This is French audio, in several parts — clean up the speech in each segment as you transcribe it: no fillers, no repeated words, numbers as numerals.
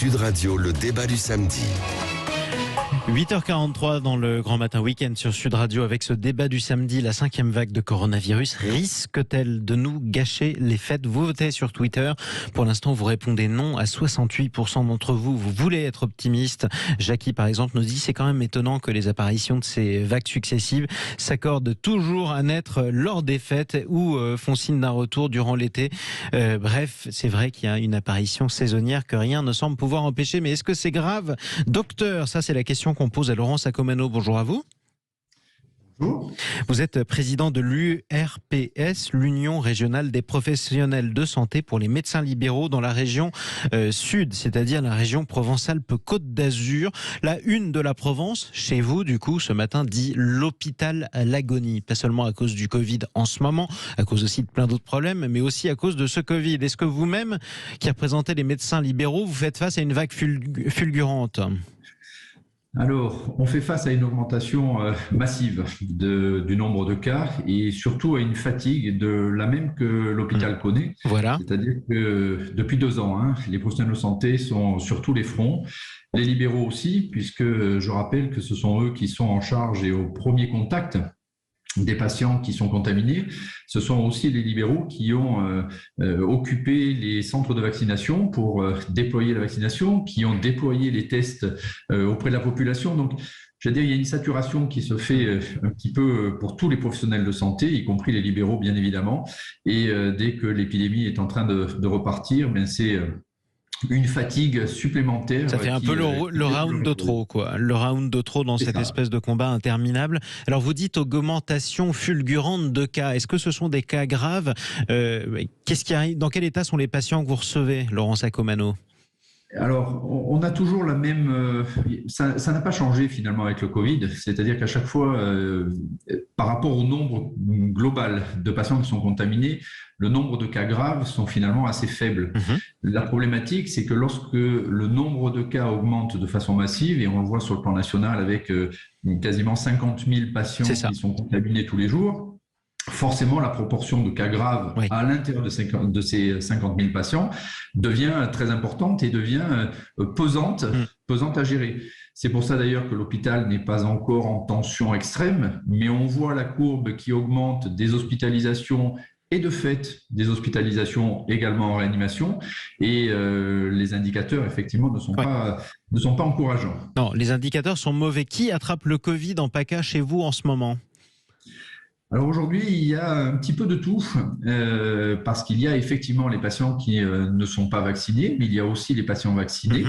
Sud Radio, le débat du samedi. 8h43 dans le Grand Matin Week-end sur Sud Radio avec ce débat du samedi. La 5e vague de coronavirus risque-t-elle de nous gâcher les fêtes? Vous votez sur Twitter. Pour l'instant, vous répondez non à 68% d'entre vous. Vous voulez être optimiste. Jackie, par exemple, nous dit c'est quand même étonnant que les apparitions de ces vagues successives s'accordent toujours à naître lors des fêtes ou font signe d'un retour durant l'été. Bref, c'est vrai qu'il y a une apparition saisonnière que rien ne semble pouvoir empêcher. Mais est-ce que c'est grave? Docteur, ça c'est la question qu'on pose à Laurent Sacomano. Bonjour à vous. Bonjour. Vous êtes président de l'URPS, l'Union régionale des professionnels de santé pour les médecins libéraux dans la région sud, c'est-à-dire la région Provence-Alpes-Côte d'Azur. La une de la Provence, chez vous, du coup, ce matin, dit l'hôpital à l'agonie. Pas seulement à cause du Covid en ce moment, à cause aussi de plein d'autres problèmes, mais aussi à cause de ce Covid. Est-ce que vous-même, qui représentez les médecins libéraux, vous faites face à une vague fulgurante ? Alors, on fait face à une augmentation massive du nombre de cas et surtout à une fatigue de la même que l'hôpital connaît. Voilà. C'est-à-dire que depuis 2 ans, les professionnels de santé sont sur tous les fronts, les libéraux aussi, puisque je rappelle que ce sont eux qui sont en charge et au premier contact des patients qui sont contaminés. Ce sont aussi les libéraux qui ont occupé les centres de vaccination pour déployer la vaccination, qui ont déployé les tests auprès de la population. Donc, je veux dire, il y a une saturation qui se fait un petit peu pour tous les professionnels de santé, y compris les libéraux, bien évidemment. Et dès que l'épidémie est en train de repartir, bien c'est une fatigue supplémentaire. Ça fait un peu le round de trop, quoi. Le round de trop dans cette espèce de combat interminable. Alors, vous dites augmentation fulgurante de cas. Est-ce que ce sont des cas graves? Qu'est-ce qui arrive? Dans quel état sont les patients que vous recevez, Laurent Sacomano? Alors, on a toujours la même... ça n'a pas changé finalement avec le Covid, c'est-à-dire qu'à chaque fois, par rapport au nombre global de patients qui sont contaminés, le nombre de cas graves sont finalement assez faibles. La problématique, c'est que lorsque le nombre de cas augmente de façon massive, et on le voit sur le plan national avec quasiment 50 000 patients qui sont contaminés tous les jours, forcément, la proportion de cas graves à l'intérieur de ces 50 000 patients devient très importante et devient pesante à gérer. C'est pour ça d'ailleurs que l'hôpital n'est pas encore en tension extrême, mais on voit la courbe qui augmente des hospitalisations et de fait des hospitalisations également en réanimation, et les indicateurs effectivement ne sont pas encourageants. Non, les indicateurs sont mauvais. Qui attrape le Covid en PACA chez vous en ce moment ? Alors aujourd'hui, il y a un petit peu de tout, parce qu'il y a effectivement les patients qui ne sont pas vaccinés, mais il y a aussi les patients vaccinés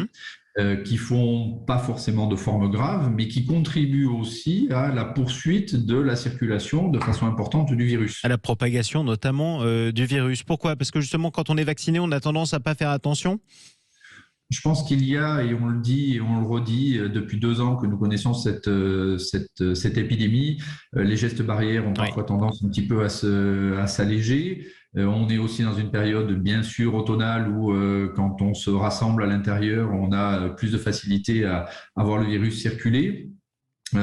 qui font pas forcément de forme grave, mais qui contribuent aussi à la poursuite de la circulation de façon importante du virus. À la propagation notamment du virus. Pourquoi? Parce que justement, quand on est vacciné, on a tendance à pas faire attention? Je pense qu'il y a, et on le dit et on le redit depuis 2 ans que nous connaissons cette épidémie, les gestes barrières ont parfois tendance un petit peu à s'alléger. On est aussi dans une période bien sûr automnale où quand on se rassemble à l'intérieur, on a plus de facilité à voir le virus circuler.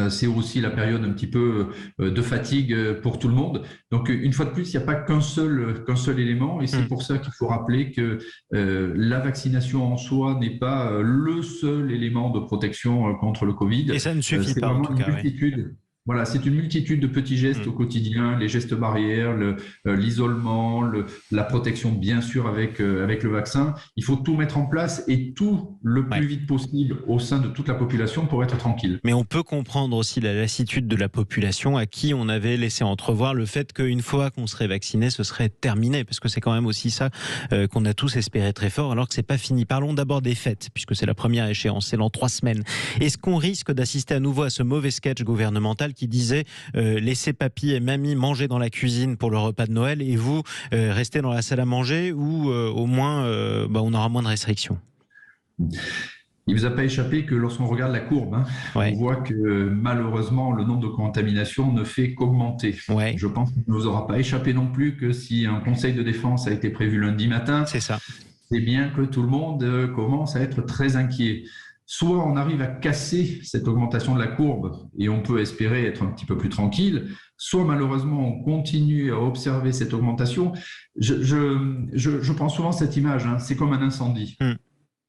C'est aussi la période un petit peu de fatigue pour tout le monde. Donc, une fois de plus, il n'y a pas qu'un seul élément, et c'est pour ça qu'il faut rappeler que la vaccination en soi n'est pas le seul élément de protection contre le Covid. Et ça ne suffit pas, en tout cas. Voilà, c'est une multitude de petits gestes au quotidien, les gestes barrières, l'isolement, la protection bien sûr avec le vaccin. Il faut tout mettre en place et tout le plus vite possible au sein de toute la population pour être tranquille. Mais on peut comprendre aussi la lassitude de la population à qui on avait laissé entrevoir le fait qu'une fois qu'on serait vacciné, ce serait terminé, parce que c'est quand même aussi ça qu'on a tous espéré très fort, alors que c'est pas fini. Parlons d'abord des fêtes, puisque c'est la première échéance, c'est dans 3 semaines. Est-ce qu'on risque d'assister à nouveau à ce mauvais sketch gouvernemental qui disait laissez papy et mamie manger dans la cuisine pour le repas de Noël et vous restez dans la salle à manger, ou au moins on aura moins de restrictions? Il ne vous a pas échappé que lorsqu'on regarde la courbe, on voit que malheureusement le nombre de contaminations ne fait qu'augmenter. Je pense qu'il ne vous aura pas échappé non plus que si un conseil de défense a été prévu lundi matin, c'est bien que tout le monde commence à être très inquiet. Soit on arrive à casser cette augmentation de la courbe et on peut espérer être un petit peu plus tranquille, soit malheureusement on continue à observer cette augmentation. Je prends souvent cette image, c'est comme un incendie.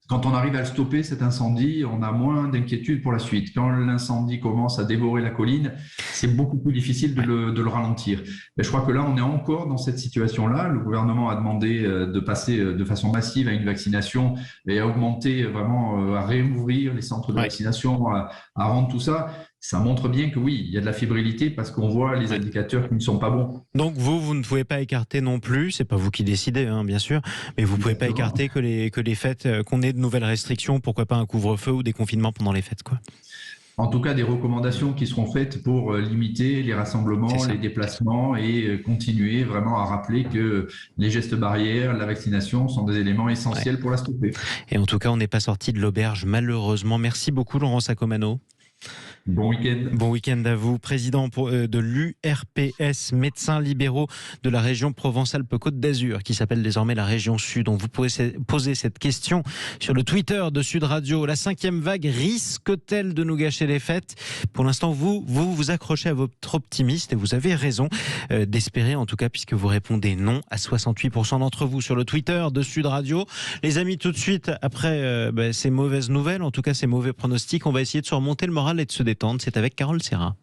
Quand on arrive à le stopper, cet incendie, on a moins d'inquiétude pour la suite. Quand l'incendie commence à dévorer la colline, c'est beaucoup plus difficile de le ralentir. Mais je crois que là, on est encore dans cette situation-là. Le gouvernement a demandé de passer de façon massive à une vaccination et à augmenter vraiment, à réouvrir les centres de vaccination, à rendre tout ça. Ça montre bien que oui, il y a de la fébrilité parce qu'on voit les indicateurs qui ne sont pas bons. Donc vous ne pouvez pas écarter non plus, c'est pas vous qui décidez, hein, bien sûr, mais vous ne pouvez pas écarter que les fêtes, qu'on ait de nouvelles restrictions, pourquoi pas un couvre-feu ou des confinements pendant les fêtes, quoi. En tout cas, des recommandations qui seront faites pour limiter les rassemblements, les déplacements et continuer vraiment à rappeler que les gestes barrières, la vaccination sont des éléments essentiels pour la stopper. Et en tout cas, on n'est pas sorti de l'auberge, malheureusement. Merci beaucoup, Laurent Sacomano. Bon week-end. Bon week-end à vous. Président de l'URPS, médecins libéraux de la région Provence-Alpes-Côte d'Azur, qui s'appelle désormais la région Sud. On vous posez cette question sur le Twitter de Sud Radio. La 5e vague risque-t-elle de nous gâcher les fêtes ? Pour l'instant, vous accrochez à votre optimiste et vous avez raison d'espérer, en tout cas, puisque vous répondez non à 68% d'entre vous sur le Twitter de Sud Radio. Les amis, tout de suite, après ces mauvaises nouvelles, en tout cas ces mauvais pronostics, on va essayer de se remonter le moral et de se détendre. C'est avec Carole Serra.